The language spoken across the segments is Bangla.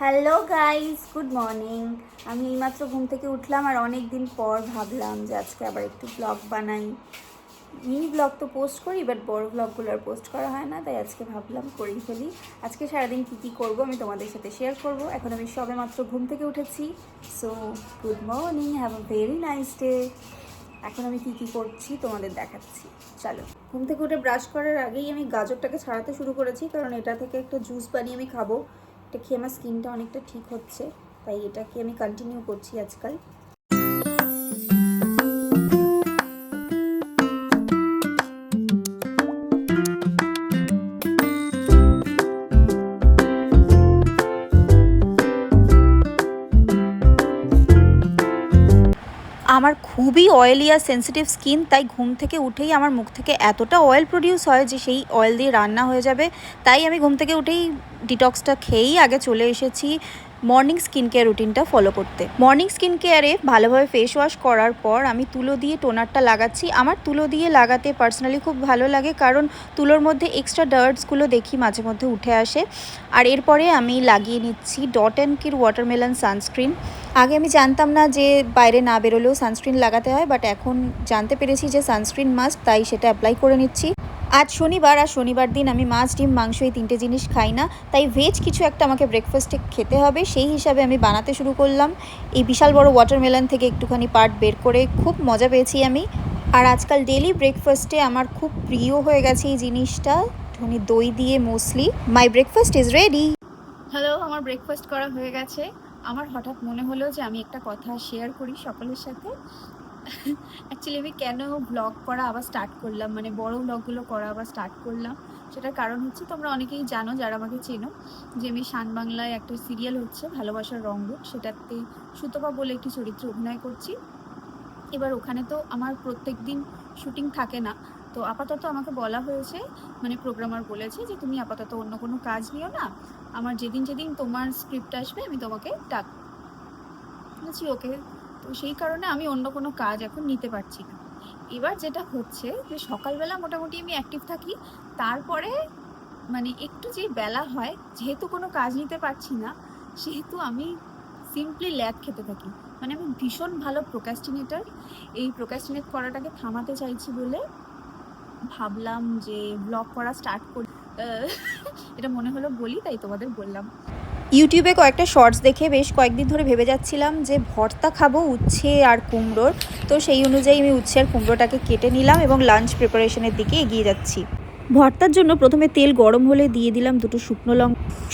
Hello guys, good morning. আমি এইমাত্র ঘুম থেকে উঠলাম আর অনেক দিন পর ভাবলাম যে আজকে আবার একটু ব্লগ বানাই। মিনি ব্লগ তো পোস্ট করি, বাট বড় ব্লগগুলো আর পোস্ট করা হয় না, তাই আজকে ভাবলাম করেই ফেলি। আজকে সারাদিন কী করবো আমি তোমাদের সাথে শেয়ার করব। এখন আমি সবে মাত্র ঘুম থেকে উঠেছি। So good morning, have a very nice day. এখন আমি কী করছি তোমাদের দেখাচ্ছি, চলো। ঘুম থেকে উঠে ব্রাশ করার আগেই আমি গাজরটাকে ছাড়াতে শুরু করেছি, কারণ এটা থেকে একটা জুস বানিয়ে আমি খাবো। এটা খেয়ে আমার স্কিনটা অনেকটা ঠিক হচ্ছে, তাই এটাকে আমি কন্টিনিউ করছি আজকাল। আমার খুবই অয়েলি আর সেন্সিটিভ স্কিন, তাই ঘুম থেকে উঠেই আমার মুখ থেকে এতটা অয়েল প্রডিউস হয় যে সেই অয়েল দিয়ে রান্না হয়ে যাবে। তাই আমি ঘুম থেকে উঠেই ডিটক্সটা খেয়েই আগে চলে এসেছি মর্নিং স্কিন কেয়ার রুটিনটা ফলো করতে। মর্নিং স্কিন কেয়ারে ভালোভাবে ফেস ওয়াশ করার পর আমি তুলো দিয়ে টোনারটা লাগাচ্ছি। আমার তুলো দিয়ে লাগাতে পার্সোনালি খুব ভালো লাগে, কারণ তুলোর মধ্যে এক্সট্রা ডার্টসগুলো দেখি মাঝে মধ্যে উঠে আসে। আর এরপরে আমি লাগিয়ে নিচ্ছি ডট অ্যান্ড কির ওয়াটারমেলন সানস্ক্রিন। আগে আমি জানতাম না যে বাইরে না বেরোলেও সানস্ক্রিন লাগাতে হয়, বাট এখন জানতে পেরেছি যে সানস্ক্রিন মাস্ট, তাই সেটা অ্যাপ্লাই করে নিচ্ছি। আজ শনিবার, আর শনিবার দিন আমি মাছ, ডিম, মাংস এই তিনটে জিনিস খাই না, তাই ভেজ কিছু একটা আমাকে ব্রেকফাস্টে খেতে হবে। সেই হিসাবে আমি বানাতে শুরু করলাম। এই বিশাল বড় ওয়াটারমেলন থেকে একটুখানি পার্ট বের করে খুব মজা পেয়েছি আমি। আর আজকাল ডেলি ব্রেকফাস্টে আমার খুব প্রিয় হয়ে গেছে এই জিনিসটা, মানে দই দিয়ে mostly. My breakfast is ready. Hello, আমার ব্রেকফাস্ট করা হয়ে গেছে। আমার হঠাৎ মনে হলো যে আমি একটা কথা শেয়ার করি সকলের সাথে। অ্যাকচুয়ালি আমি কেন ব্লগ করা আবার স্টার্ট করলাম, মানে বড় ব্লগগুলো করা আবার স্টার্ট করলাম, সেটার কারণ হচ্ছে তোমরা অনেকেই জানো যারা আমাকে চেনো, যে আমি শান বাংলায় একটা সিরিয়াল হচ্ছে ভালোবাসার রংরূপ, সেটাতে সুতপা বলে একটি চরিত্রে অভিনয় করছি। এবার ওখানে তো আমার প্রত্যেক দিন শুটিং থাকে না, তো আপাতত আমাকে বলা হয়েছে, মানে প্রোগ্রামার বলেছে যে তুমি আপাতত অন্য কোনো কাজ নিও না, আমার যেদিন যেদিন তোমার স্ক্রিপ্ট আসবে আমি তোমাকে ডাক বলছি ওকে। তো সেই কারণে আমি অন্য কোনো কাজ এখন নিতে পারছি না। এবার যেটা হচ্ছে যে সকালবেলা মোটামুটি আমি অ্যাক্টিভ থাকি, তারপরে মানে একটু যে বেলা হয়, যেহেতু কোনো কাজ নিতে পারছি না, সেহেতু আমি সিম্পলি ল্যাদ খেতে থাকি। মানে আমি ভীষণ ভালো প্রোক্রাস্টিনেটর। এই প্রোক্রাস্টিনেট করাটাকে থামাতে চাইছি বলে ভাবলাম যে ব্লগ করা স্টার্ট করি। এটা মনে হলো বলি, তাই তোমাদের বললাম। ইউটিউবে কয়েকটা শর্টস দেখে বেশ কয়েকদিন ধরে ভেবে যাচ্ছিলাম যে ভর্তা খাবো উচ্ছে আর কুমড়োর। তো সেই অনুযায়ী আমি উচ্ছে আর কুমড়োটাকে কেটে নিলাম এবং লাঞ্চ প্রিপারেশনের দিকে এগিয়ে যাচ্ছি। ভর্তার জন্য প্রথমে তেল গরম হলে দিয়ে দিলাম দুটো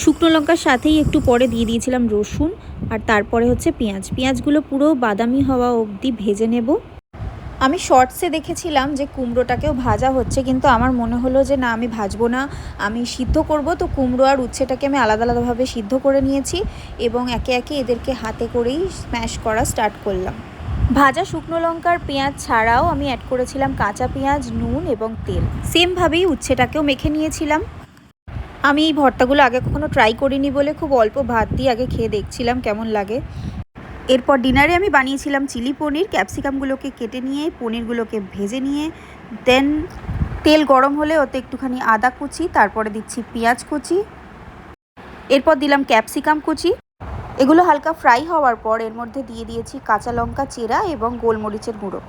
শুকনো লঙ্কার সাথেই একটু পরে দিয়ে দিয়েছিলাম রসুন, আর তারপরে হচ্ছে পেঁয়াজগুলো পুরো বাদামি হওয়া অবধি ভেজে নেব। আমি শর্টসে দেখেছিলাম যে কুমড়োটাকেও ভাজা হচ্ছে, কিন্তু আমার মনে হলো যে না, আমি ভাজবো না, আমি সিদ্ধ করব। তো কুমড়ো আর উচ্ছেটাকে আমি আলাদা আলাদাভাবে সিদ্ধ করে নিয়েছি এবং একে একে এদেরকে হাতে করেই স্ম্যাশ করা স্টার্ট করলাম। ভাজা শুকনো লঙ্কার পেঁয়াজ ছাড়াও আমি অ্যাড করেছিলাম কাঁচা পেঁয়াজ, নুন এবং তেল। সেমভাবেই উচ্ছেটাকেও মেখে নিয়েছিলাম। আমি এই ভর্তাগুলো আগে কখনো ট্রাই করিনি বলে খুব অল্প ভাত দিয়ে আগে খেয়ে দেখছিলাম কেমন লাগে। এরপর ডিনারে আমি বানিয়েছিলাম চিলি পনির। ক্যাপসিকামগুলোকে কেটে নিয়ে পনিরগুলোকে ভেজে নিয়ে দেন তেল গরম হলে ওতে একটুখানি আদা কুচি, তারপরে দিচ্ছি পেঁয়াজ কুচি, এরপর দিলাম ক্যাপসিকাম কুচি। এগুলো হালকা ফ্রাই হওয়ার পর এর মধ্যে দিয়ে দিয়েছি কাঁচা লঙ্কা চেরা এবং গোলমরিচের গুঁড়ো।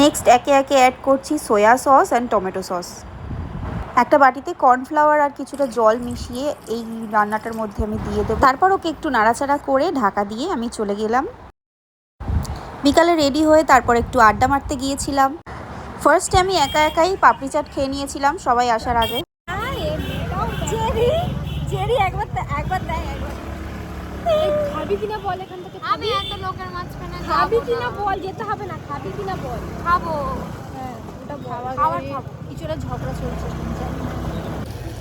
নেক্সট একে একে অ্যাড করছি soya sauce and tomato sauce. একটা বাটিতে কর্নফ্লাওয়ার আর কিছুটা জল মিশিয়ে এই রান্নাটার মধ্যে আমি দিয়ে দেবো। তারপর ওকে একটু নাড়াচাড়া করে ঢাকা দিয়ে আমি চলে গেলাম। বিকালে রেডি হয়ে তারপর একটু আড্ডা মারতে গিয়েছিলাম। ফার্স্টে আমি একা একাই পাপড়ি চাট খেয়ে নিয়েছিলাম সবাই আসার আগে। খাবি কিনা বল, এখান থেকে আমি এত লোকের মাঝখানে খাবি কিনা বল, যেতে হবে না, খাবি কিনা বল। খাবো, হ্যাঁ ওটা খাবার খাবো। কিছু একটা ঝগড়া চলছে,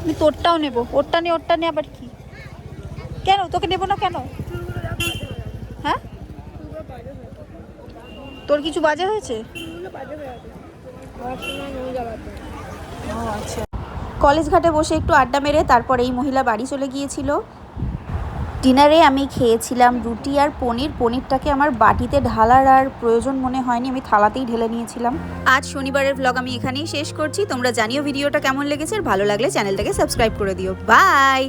আমি তোরটাও নেবো, ওরটা নিয়ে আবার কি? কেন তোকে নেবো না কেন? হ্যাঁ, তোর কিছু বাজে হয়েছে? আচ্ছা। কলেজ ঘাটে বসে একটু আড্ডা মেরে তারপর এই মহিলা বাড়ি চলে গিয়েছিল। ডিনারে আমি খেয়েছিলাম রুটি আর পনিরটাকে আমার বাটিতে ঢালার আর প্রয়োজন মনে হয়নি, আমি থালাতেই ঢেলে নিয়েছিলাম। আজ শনিবারের ব্লগ আমি এখানেই শেষ করছি। তোমরা জানিও ভিডিওটা কেমন লেগেছে, আর ভালো লাগলে চ্যানেলটাকে সাবস্ক্রাইব করে দিও। বাই।